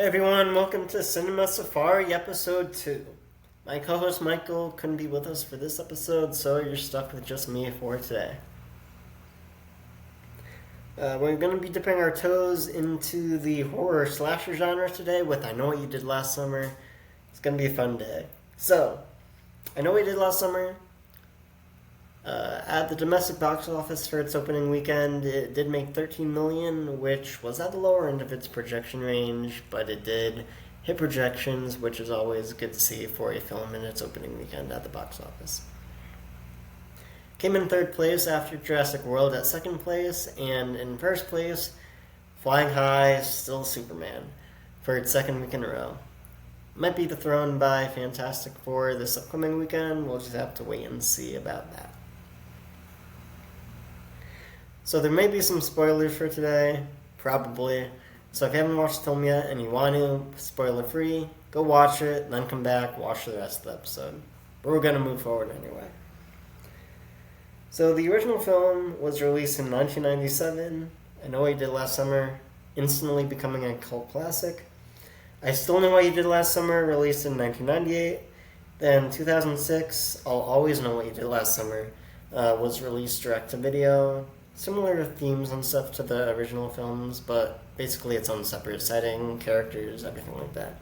Hey everyone, welcome to Cinema Safari episode 2. My co-host Michael couldn't be with us for this episode, so you're stuck with just me for today. We're going to be dipping our toes into the horror slasher genre today with I Know What You Did Last Summer. It's going to be a fun day. So, I Know What You Did Last Summer. At the domestic box office for its opening weekend, it did make $13 million, which was at the lower end of its projection range, but it did hit projections, which is always good to see for a film in its opening weekend at the box office. Came in third place after Jurassic World at second place, and in first place, flying high, still Superman, for its second week in a row. Might be dethroned by Fantastic Four this upcoming weekend. We'll just have to wait and see about that. So there may be some spoilers for today, probably. So if you haven't watched the film yet and you want to, spoiler free, go watch it, then come back, watch the rest of the episode. But we're going to move forward anyway. So the original film was released in 1997. I Know What You Did Last Summer, instantly becoming a cult classic. I Still Know What You Did Last Summer, released in 1998. Then 2006, I'll Always Know What You Did Last Summer, was released direct-to-video. Similar themes and stuff to the original films, but basically its own separate setting, characters, everything like that.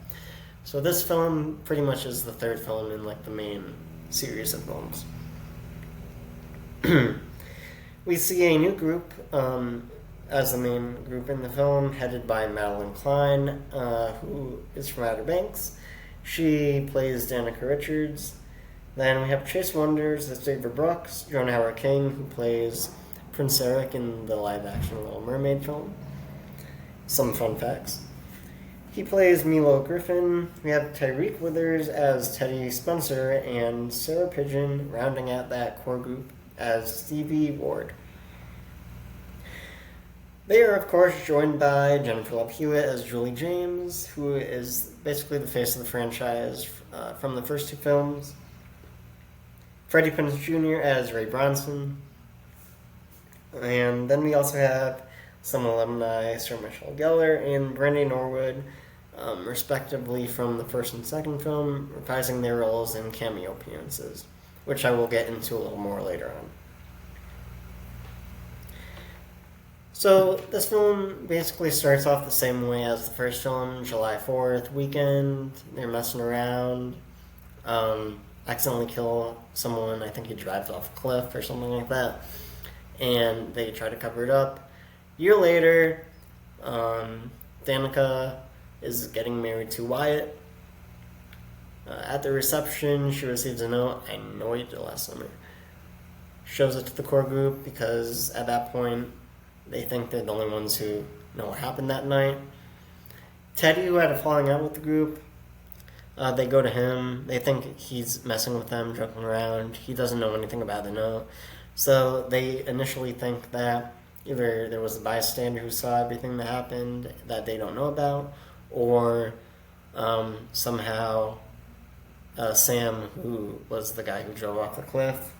So this film pretty much is the third film in like the main series of films. We see a new group as the main group in the film, headed by Madeline Klein, who is from Outer Banks. She plays Danica Richards. Then we have Chase Wonders as David Brooks, Joan Howard King, who plays Prince Eric in the live-action Little Mermaid film. Some fun facts. He plays Milo Griffin. We have Tyreek Withers as Teddy Spencer, and Sarah Pigeon rounding out that core group as Stevie Ward. They are, of course, joined by Jennifer Love Hewitt as Julie James, who is basically the face of the franchise from the first two films. Freddie Prinze Jr. as Ray Bronson. And then we also have some alumni, Sir Michelle Gellar and Brandy Norwood, respectively from the first and second film, reprising their roles in cameo appearances, which I will get into a little more later on. So this film basically starts off the same way as the first film, July 4th weekend. They're messing around, accidentally kill someone. I think he drives off a cliff or something like that. And they try to cover it up. A year later, Danica is getting married to Wyatt. At the reception, she receives a note, I know what you did last summer. Shows it to the core group because at that point, they think they're the only ones who know what happened that night. Teddy, who had a falling out with the group, they go to him. They think he's messing with them, joking around. He doesn't know anything about the note. So they initially think that either there was a bystander who saw everything that happened that they don't know about, or somehow Sam, who was the guy who drove off the cliff,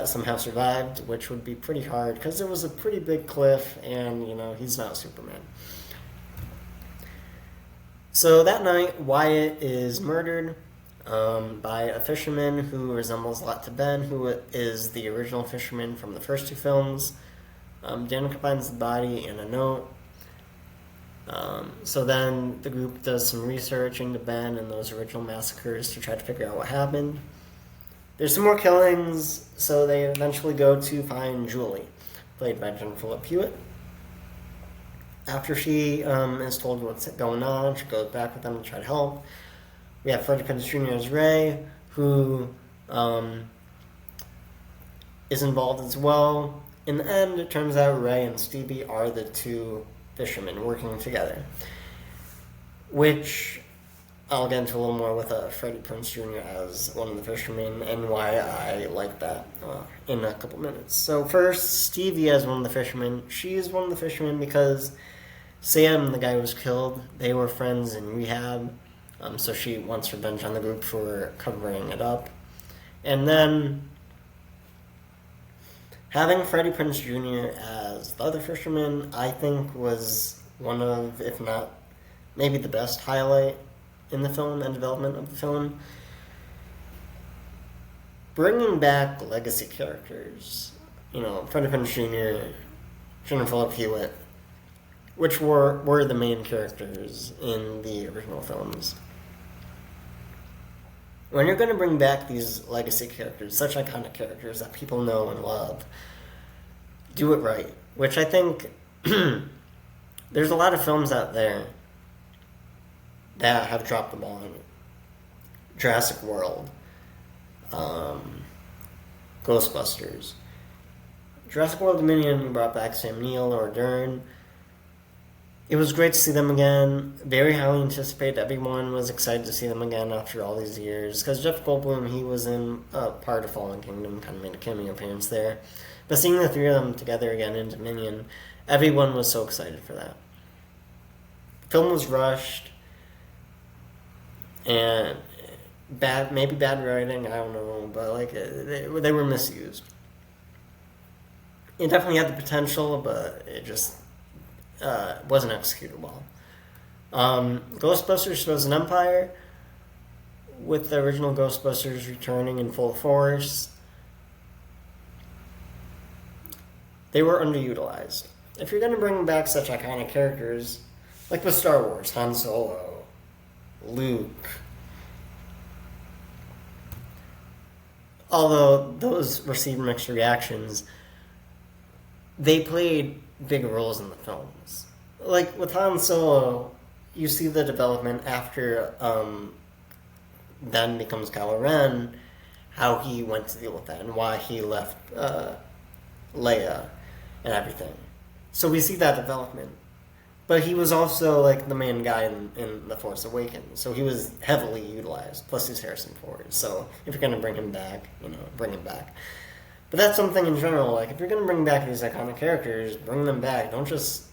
somehow survived, which would be pretty hard because it was a pretty big cliff and, he's not Superman. So that night, Wyatt is murdered by a fisherman who resembles a lot to Ben, who is the original fisherman from the first two films. Danica finds the body in a note. So then the group does some research into Ben and those original massacres to try to figure out what happened. There's some more killings, so they eventually go to find Julie, played by Jennifer Love Hewitt. After she is told what's going on, she goes back with them to try to help. We have Freddie Prinze Jr. as Ray, who is involved as well. In the end, it turns out Ray and Stevie are the two fishermen working together, which I'll get into a little more with Freddie Prinze Jr. as one of the fishermen and why I like that in a couple minutes. So first, Stevie as one of the fishermen. She is one of the fishermen because Sam, the guy who was killed, they were friends in rehab. So she wants revenge on the group for covering it up. And then having Freddie Prinze Jr. as the other fisherman, I think was one of, if not maybe the best highlight in the film and development of the film. Bringing back legacy characters, Freddie Prinze Jr., Jennifer Love Hewitt, which were the main characters in the original films. When you're going to bring back these legacy characters, such iconic characters that people know and love, do it right. Which I think there's a lot of films out there that have dropped the ball on it. Jurassic World, Ghostbusters. Jurassic World Dominion brought back Sam Neill, Laura Dern. It was great to see them again. Very highly anticipated. Everyone was excited to see them again after all these years. Because Jeff Goldblum, he was in part of Fallen Kingdom, kind of made a cameo appearance there. But seeing the three of them together again in Dominion, everyone was so excited for that. The film was rushed. And maybe bad writing, I don't know. But they were misused. It definitely had the potential, but it just wasn't executed well. Ghostbusters was an empire, with the original Ghostbusters returning in full force. They were underutilized. If you're going to bring back such iconic characters, like with Star Wars, Han Solo, Luke, although those received mixed reactions, they played big roles in the films. Like with Han Solo, you see the development after Ben becomes Kylo Ren, how he went to deal with that and why he left Leia and everything. So we see that development. But he was also the main guy in The Force Awakens, so he was heavily utilized. Plus he's Harrison Ford. So if you're going to bring him back, bring him back. But that's something in general, if you're going to bring back these iconic characters, bring them back. Don't just,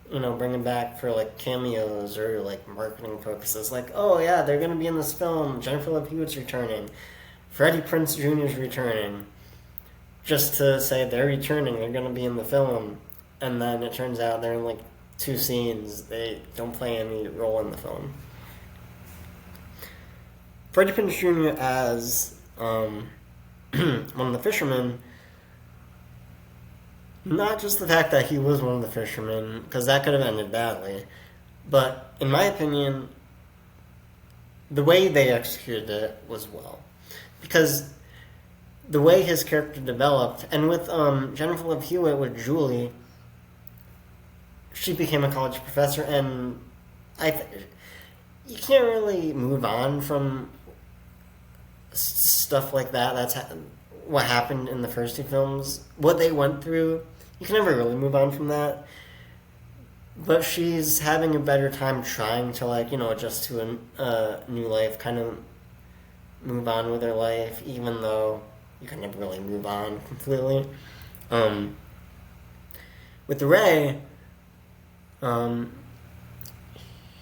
bring them back for, cameos or, marketing purposes. Oh, yeah, they're going to be in this film. Jennifer Love Hewitt's returning. Freddie Prinze Jr. is returning. Just to say they're returning, they're going to be in the film. And then it turns out they're in, 2 scenes. They don't play any role in the film. Freddie Prinze Jr. as one of the fishermen, not just the fact that he was one of the fishermen, because that could have ended badly, but in my opinion, the way they executed it was well. Because the way his character developed, and with Jennifer Love Hewitt, with Julie, she became a college professor, and you can't really move on from stuff like that. That's what happened in the first 2 films. What they went through, you can never really move on from that. But she's having a better time trying to, adjust to a new life, kind of move on with her life, even though you can never really move on completely. With Ray,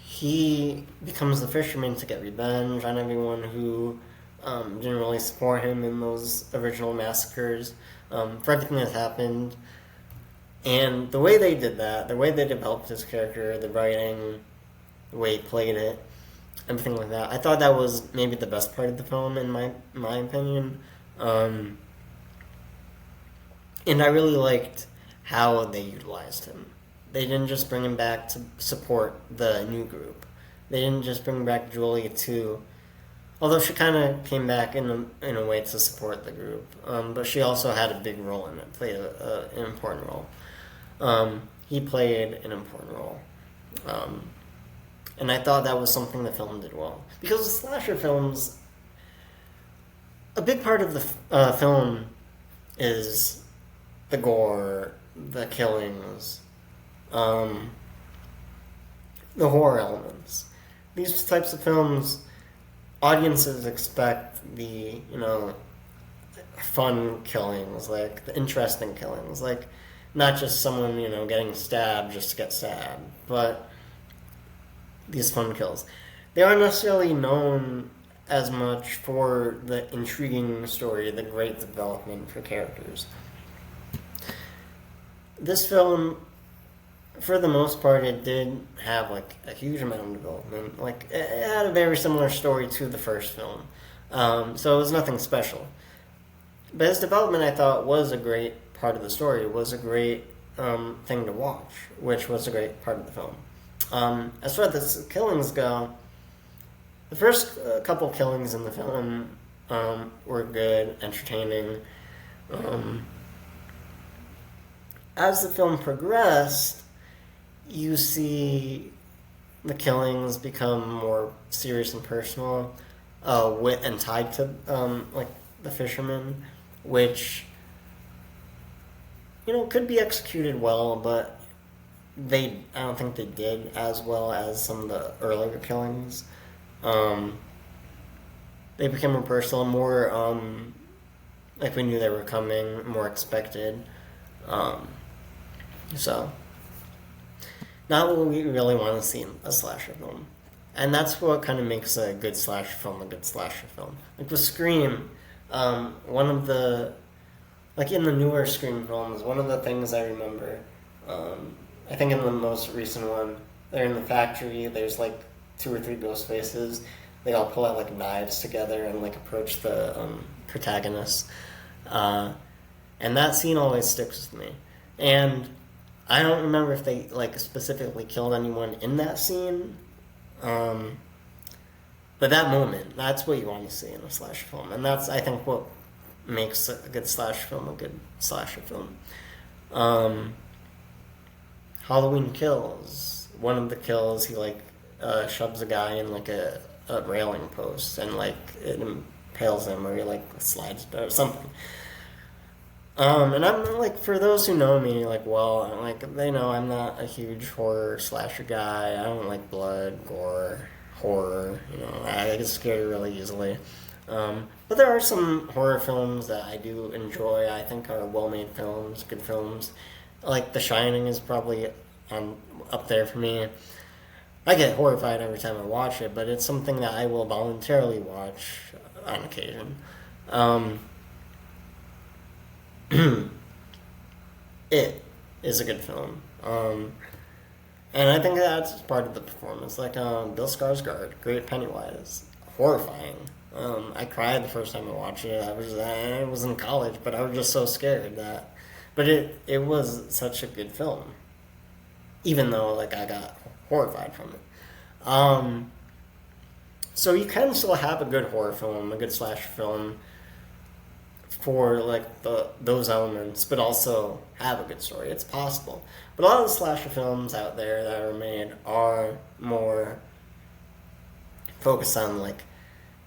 he becomes the fisherman to get revenge on everyone who didn't really support him in those original massacres, for everything that happened. And the way they did that, the way they developed his character, the writing, the way he played it, everything like that, I thought that was maybe the best part of the film, in my opinion. And I really liked how they utilized him. They didn't just bring him back to support the new group. They didn't just bring back Julie to... Although she kind of came back in a way to support the group. But she also had a big role in it, played an important role. He played an important role. And I thought that was something the film did well. Because with slasher films, a big part of the film is the gore, the killings, the horror elements. These types of films, audiences expect the, fun killings, the interesting killings, not just someone, getting stabbed just to get stabbed, but these fun kills. They aren't necessarily known as much for the intriguing story, the great development for characters. This film for the most part, it did have like a huge amount of development. Like it had a very similar story to the first film, so it was nothing special. But his development, I thought, was a great part of the story. It was a great thing to watch, which was a great part of the film. As far as the killings go, the first couple killings in the film were good, entertaining. As the film progressed, you see the killings become more serious and personal, and tied to like the fishermen, which could be executed well, but I don't think they did as well as some of the earlier killings. They became more personal, more like we knew they were coming, more expected. So, not what we really want to see in a slasher film. And that's what kind of makes a good slasher film a good slasher film. Like with Scream, one of the, like in the newer Scream films, one of the things I remember, I think in the most recent one, they're in the factory, there's like 2 or 3 ghost faces. They all pull out like knives together and like approach the protagonist. And that scene always sticks with me. And I don't remember if they like specifically killed anyone in that scene. But that moment, that's what you want to see in a slasher film. And that's, I think, what makes a good slasher film a good slasher film. Halloween Kills. One of the kills, he like shoves a guy in like a railing post and like it impales him, or he like slides or something. And I'm like, for those who know me, like, well, like they know I'm not a huge horror slasher guy. I don't like blood, gore, horror. I get scared really easily. But there are some horror films that I do enjoy. I think are well-made films, good films. Like The Shining is probably up there for me. I get horrified every time I watch it, but it's something that I will voluntarily watch on occasion. It is a good film. And I think that's part of the performance. Like Bill Skarsgård, great Pennywise, horrifying. I cried the first time I watched it. I was in college, but I was just so scared that. But it was such a good film, even though like I got horrified from it. So you can still have a good horror film, a good slasher film, for like those elements, but also have a good story. It's possible. But a lot of the slasher films out there that are made are more focused on like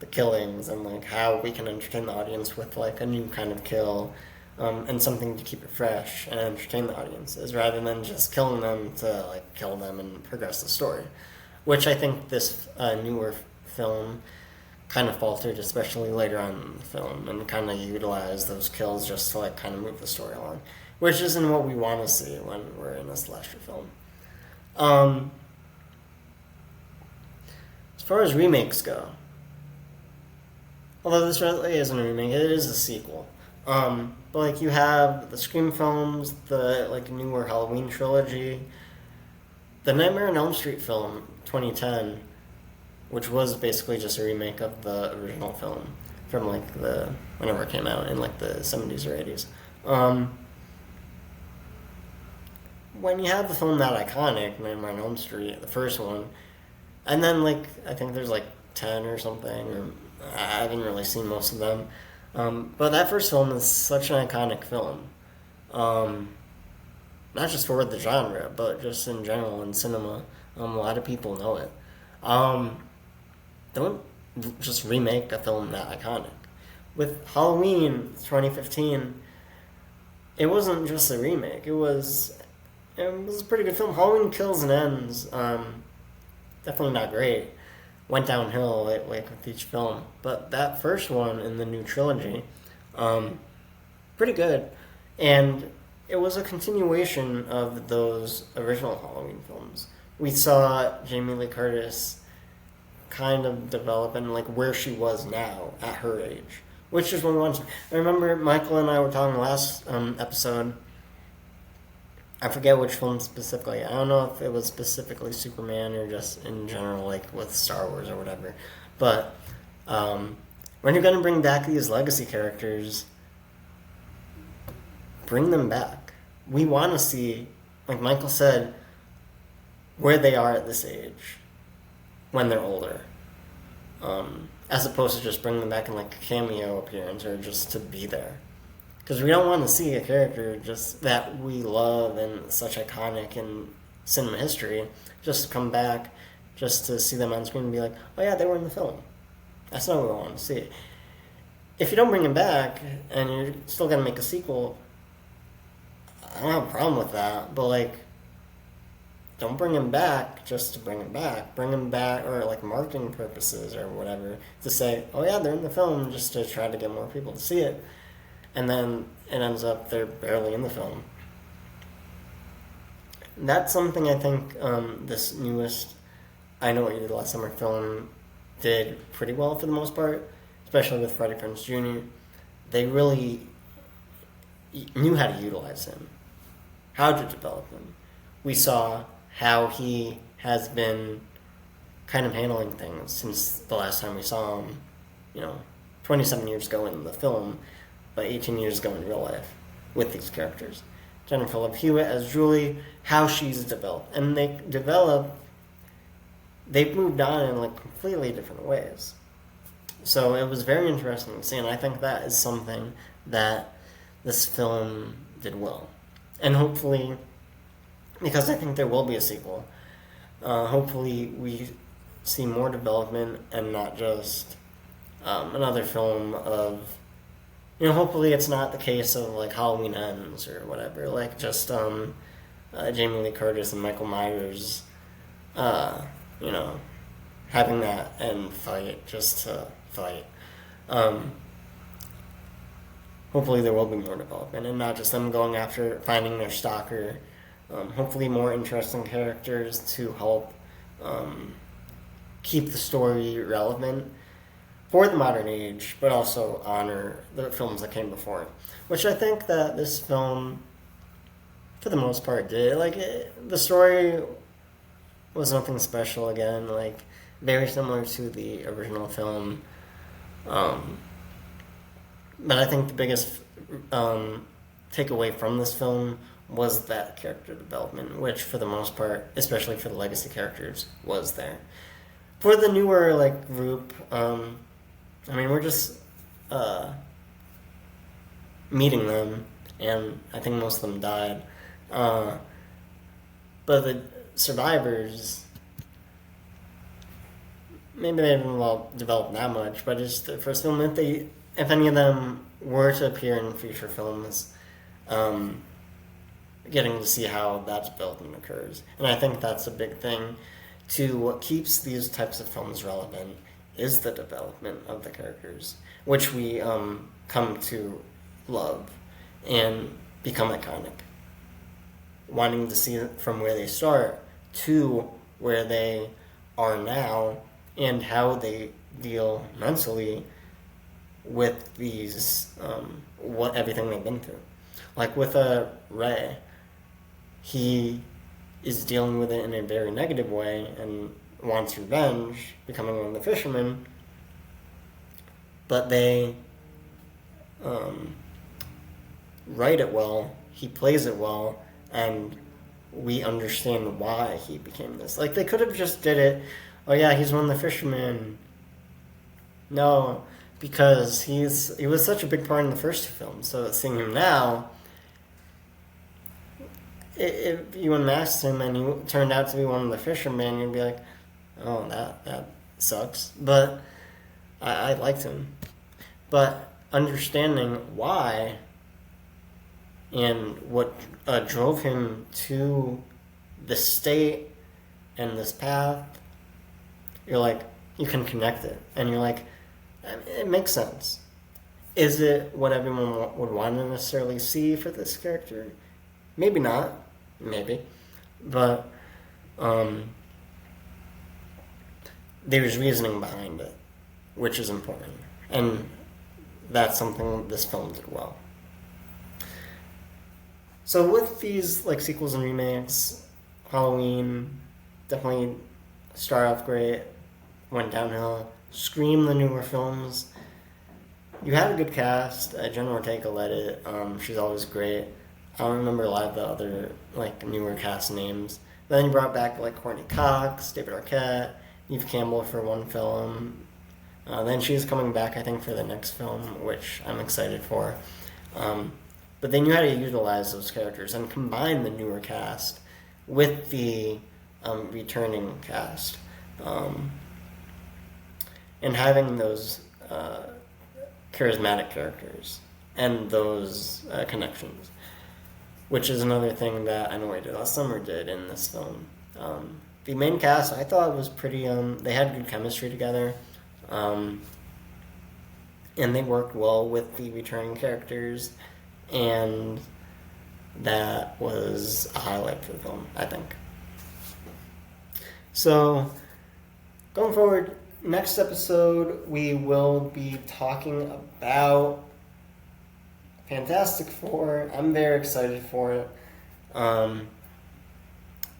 the killings and like how we can entertain the audience with like a new kind of kill, and something to keep it fresh and entertain the audiences, rather than just killing them to like kill them and progress the story, which I think this newer film kind of faltered, especially later on in the film, and kind of utilized those kills just to like kind of move the story along, which isn't what we want to see when we're in a slasher film. As far as remakes go, although this really isn't a remake, it is a sequel. But like you have the Scream films, the like newer Halloween trilogy, the Nightmare on Elm Street film 2010, which was basically just a remake of the original film from like whenever it came out in like the 70s or 80s. When you have the film that iconic, Nightmare on Elm Street, the first one, and then like I think there's like 10 or something, or I haven't really seen most of them. But that first film is such an iconic film. Not just for the genre, but just in general in cinema. A lot of people know it. Don't just remake a film that iconic. With Halloween 2015, it wasn't just a remake. It was a pretty good film. Halloween Kills and Ends, definitely not great. Went downhill like with each film. But that first one in the new trilogy, pretty good. And it was a continuation of those original Halloween films. We saw Jamie Lee Curtis kind of develop and like where she was now at her age, which is one. I remember Michael and I were talking last episode I forget which film specifically. I don't know if it was specifically Superman or just in general, like with Star Wars or whatever. But when you're going to bring back these legacy characters, bring them back. We want to see, like Michael said, where they are at this age when they're older. As opposed to just bringing them back in like a cameo appearance or just to be there. Because we don't want to see a character just that we love and such iconic in cinema history just to come back, just to see them on screen and be like, oh yeah, they were in the film. That's not what we want to see. If you don't bring them back and you're still going to make a sequel, I don't have a problem with that. But like, don't bring him back just to bring him back. Bring him back, or like marketing purposes or whatever, to say, oh yeah, they're in the film, just to try to get more people to see it. And then it ends up they're barely in the film. That's something I think this newest I Know What You Did Last Summer film did pretty well for the most part, especially with Freddie Prinze Jr. They really knew how to utilize him, how to develop him. We saw how he has been kind of handling things since the last time we saw him, 27 years ago in the film, but 18 years ago in real life with these characters. Jennifer Love Hewitt as Julie, how she's developed. And they've moved on in like completely different ways. So it was very interesting to see, and I think that is something that this film did well. And hopefully, because I think there will be a sequel, hopefully we see more development and not just another film of, hopefully it's not the case of like Halloween Ends or whatever, like just Jamie Lee Curtis and Michael Myers, having that end fight just to fight. Hopefully there will be more development and not just them going after finding their stalker. Hopefully more interesting characters to help keep the story relevant for the modern age, but also honor the films that came before it. Which I think that this film, for the most part, did. Like, the story was nothing special again, like, very similar to the original film. But I think the biggest takeaway from this film was that character development, which for the most part, especially for the legacy characters, was there. For the newer like group, we're just meeting them, and I think most of them died. But the survivors, maybe they haven't developed that much, but just the first film, if any of them were to appear in future films, getting to see how that development occurs. And I think that's a big thing to what keeps these types of films relevant is the development of the characters, which we come to love and become iconic. Wanting to see it from where they start to where they are now and how they deal mentally with these, everything they've been through. Like with Ray, he is dealing with it in a very negative way and wants revenge, becoming one of the fishermen, but they write it well, he plays it well, and we understand why he became this. Like, they could have just did it, oh yeah, he's one of the fishermen. No, because he was such a big part in the first two films, so seeing him now, if you unmasked him and he turned out to be one of the fishermen, you'd be like, oh, that sucks. But I liked him. But understanding why and what drove him to this state and this path, you're like, you can connect it. And you're like, it makes sense. Is it what everyone would want to necessarily see for this character? Maybe not. Maybe. But there's reasoning behind it, which is important. And that's something this film did well. So with these like sequels and remakes, Halloween definitely started off great, went downhill. Scream, the newer films, you had a good cast. Jenna Ortega led it. She's always great. I don't remember a lot of the other like newer cast names. Then you brought back like Courtney Cox, David Arquette, Neve Campbell for one film. Then she's coming back, I think, for the next film, which I'm excited for. But then you had to utilize those characters and combine the newer cast with the returning cast. And having those charismatic characters and those connections, which is another thing that I Know What You Did Last Summer did in this film. The main cast, I thought, was pretty, they had good chemistry together. And they worked well with the returning characters, and that was a highlight for the film, I think. So, going forward, next episode we will be talking about Fantastic Four. I'm very excited for it.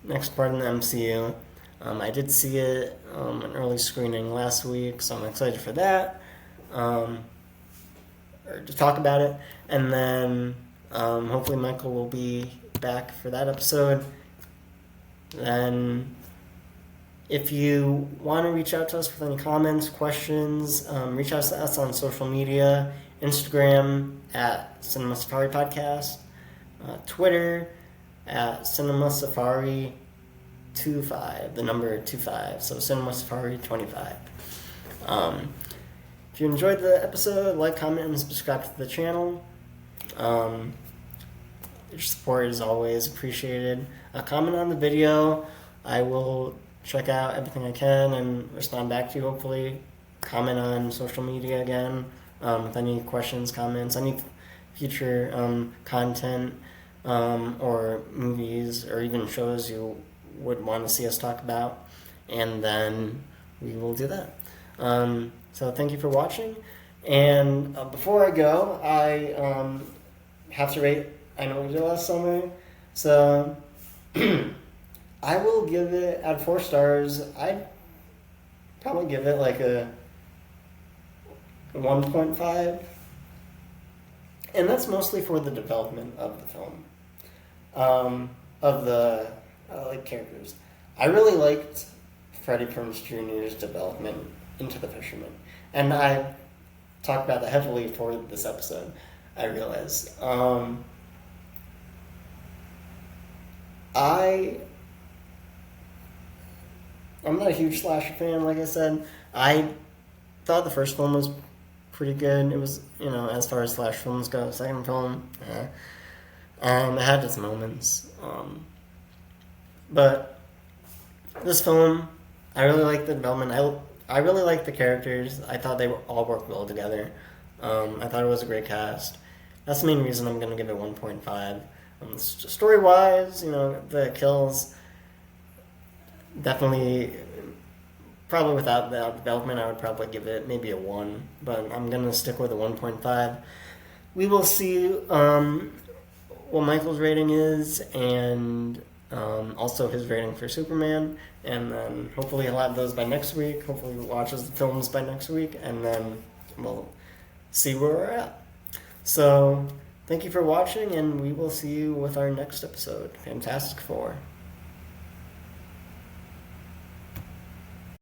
Next part in the MCU. I did see it an early screening last week, so I'm excited for that. Or to talk about it. And then hopefully Michael will be back for that episode. Then if you want to reach out to us with any comments, questions, reach out to us on social media. Instagram at Cinema Safari Podcast. Twitter at Cinema Safari 25, the number 25, so Cinema Safari 25. If you enjoyed the episode, like, comment, and subscribe to the channel. Your support is always appreciated. Comment on the video. I will check out everything I can and respond back to you, hopefully. Comment on social media again with any questions, comments, any future content or movies or even shows you would want to see us talk about, and then we will do that. So thank you for watching, and before I go, I have to rate I Know What You Did Last Summer, so I will give it, out of 4 stars, I'd probably give it like a 1.5, and that's mostly for the development of the film, of the characters. I really liked Freddie Prinze Jr.'s development into the Fisherman, and I talked about that heavily for this episode, I realize. I'm not a huge slasher fan, like I said. I thought the first film was pretty good. It was, as far as slasher films go, second film, it had its moments. But this film, I really liked the development. I really liked the characters. I thought they all worked well together. I thought it was a great cast. That's the main reason I'm going to give it 1.5. Story-wise, the kills, definitely, probably without the development, I would probably give it maybe a 1. But I'm going to stick with a 1.5. We will see what Michael's rating is, and also his rating for Superman, and then hopefully he'll have those by next week. Hopefully he watches the films by next week, and then we'll see where we're at. So thank you for watching, and we will see you with our next episode, Fantastic Four.